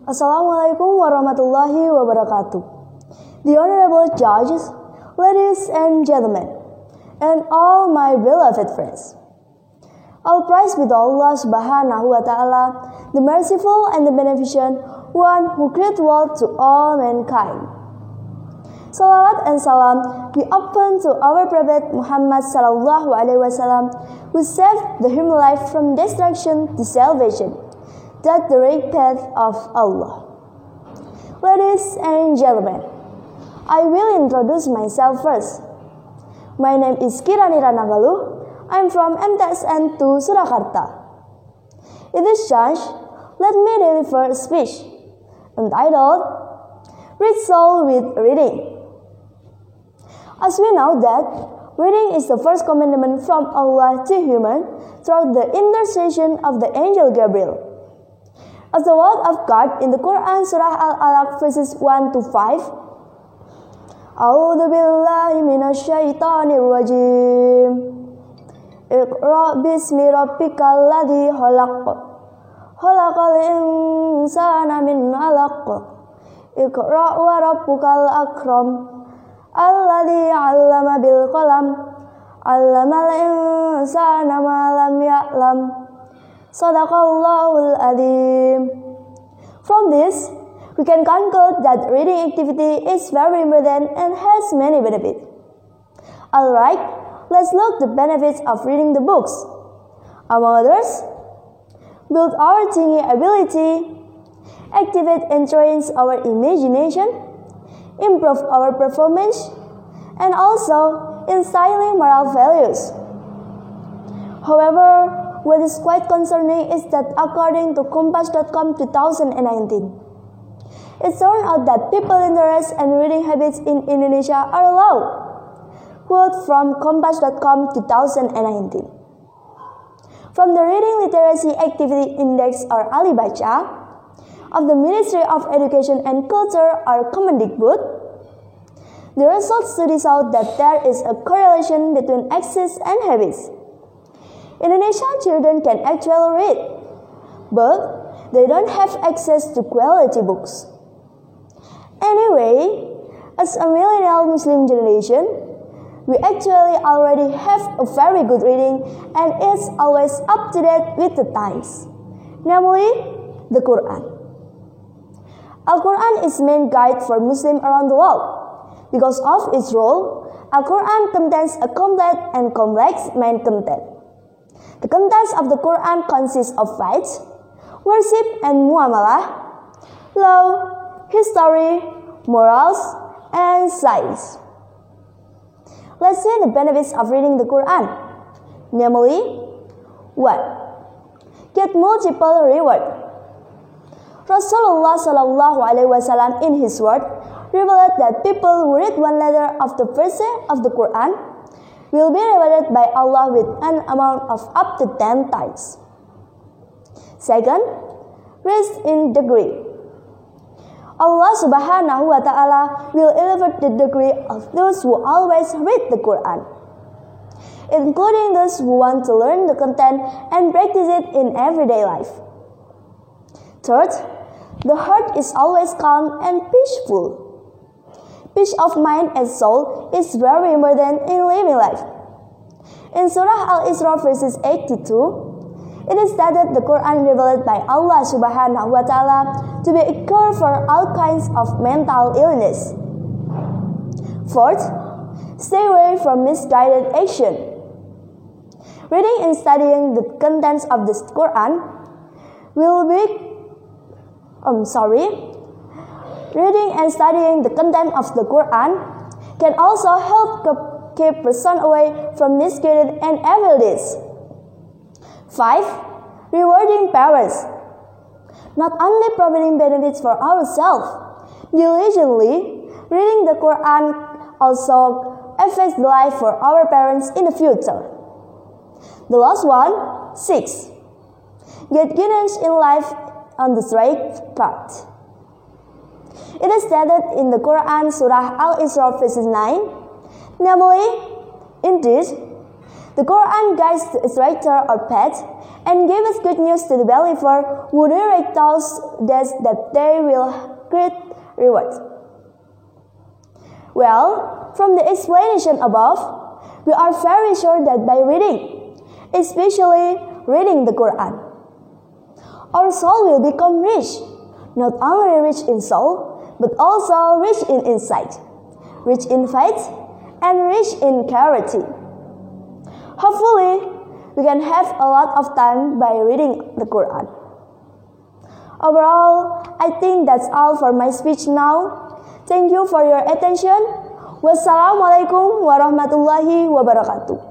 Assalamualaikum warahmatullahi wabarakatuh. The Honorable Judges, ladies and gentlemen, and all my beloved friends. All praise be to Allah Subhanahu wa Ta'ala, the merciful and the beneficent one who created world to all mankind. Salawat and salam be upon to our Prophet Muhammad sallallahu alaihi wasallam, who saved the human life from destruction to salvation. That the right path of Allah. Ladies and gentlemen, I will introduce myself first. My name is Kirani Ranagalu. I'm from MTSN 2 Surakarta. In this chance, let me deliver a speech entitled Read Soul with Reading. As we know that reading is the first commandment from Allah to human through the intercession of the angel Gabriel. As the word of God in the Quran Surah Al-Alaq verses 1 to 5. A'udzu billahi minasy syaithanir rajim. Iqra bismi rabbikal ladzi khalaq. Khalaqal insana min 'alaq. Iqra wa rabbukal akram. Alladzi 'allama bil qalam. 'Allamal insana ma lam ya'lam. Sadaqallahul Azim. From this, we can conclude that reading activity is very important and has many benefits. Alright, let's look the benefits of reading the books. Among others, build our thinking ability, activate and trains our imagination, improve our performance, and also instilling moral values. However, what is quite concerning is that according to Kompas.com 2019, it turned out that people's interest and reading habits in Indonesia are low. Quote from Kompas.com 2019. From the Reading Literacy Activity Index or Alibaca of the Ministry of Education and Culture or Kemendikbud, the results studies out that there is a correlation between access and habits. Indonesian children can actually read, but they don't have access to quality books. Anyway, as a millennial Muslim generation, we actually already have a very good reading and it's always up to date with the times, namely the Quran. Al-Quran is main guide for Muslims around the world. Because of its role, Al-Quran contains a complete and complex main content. The contents of the Quran consist of faith, worship and muamalah, law, history, morals, and science. Let's see the benefits of reading the Quran. Namely, 1. Get multiple reward. Rasulullah sallallahu alaihi wasallam in his word revealed that people who read one letter of the verse of the Quran will be rewarded by Allah with an amount of up to 10 times. Second, raise in degree. Allah Subhanahu wa Ta'ala will elevate the degree of those who always read the Quran, including those who want to learn the content and practice it in everyday life. Third, the heart is always calm and peaceful. Peace of mind and soul is very important in living life. In Surah Al-Isra verses 82, it is stated the Quran revealed by Allah Subhanahu wa Ta'ala to be a cure for all kinds of mental illness. Fourth, stay away from misguided action. Reading and studying the contents of the Quran Reading and studying the content of the Quran can also help keep person away from misguided and evil deeds. 5. Rewarding parents. Not only providing benefits for ourselves, diligently reading the Quran also affects the life for our parents in the future. The last one, 6. Get guidance in life on the straight path. It is stated in the Quran Surah Al-Isra verses 9, namely, in this, The Quran guides its writer or path and gives us good news to the believer who direct those that they will great reward. Well, from the explanation above, we are very sure that by reading, especially reading the Quran, our soul will become rich, not only rich in soul, but also rich in insight, rich in faith, and rich in charity. Hopefully, we can have a lot of time by reading the Quran. Overall, I think that's all for my speech now. Thank you for your attention. Wassalamualaikum warahmatullahi wabarakatuh.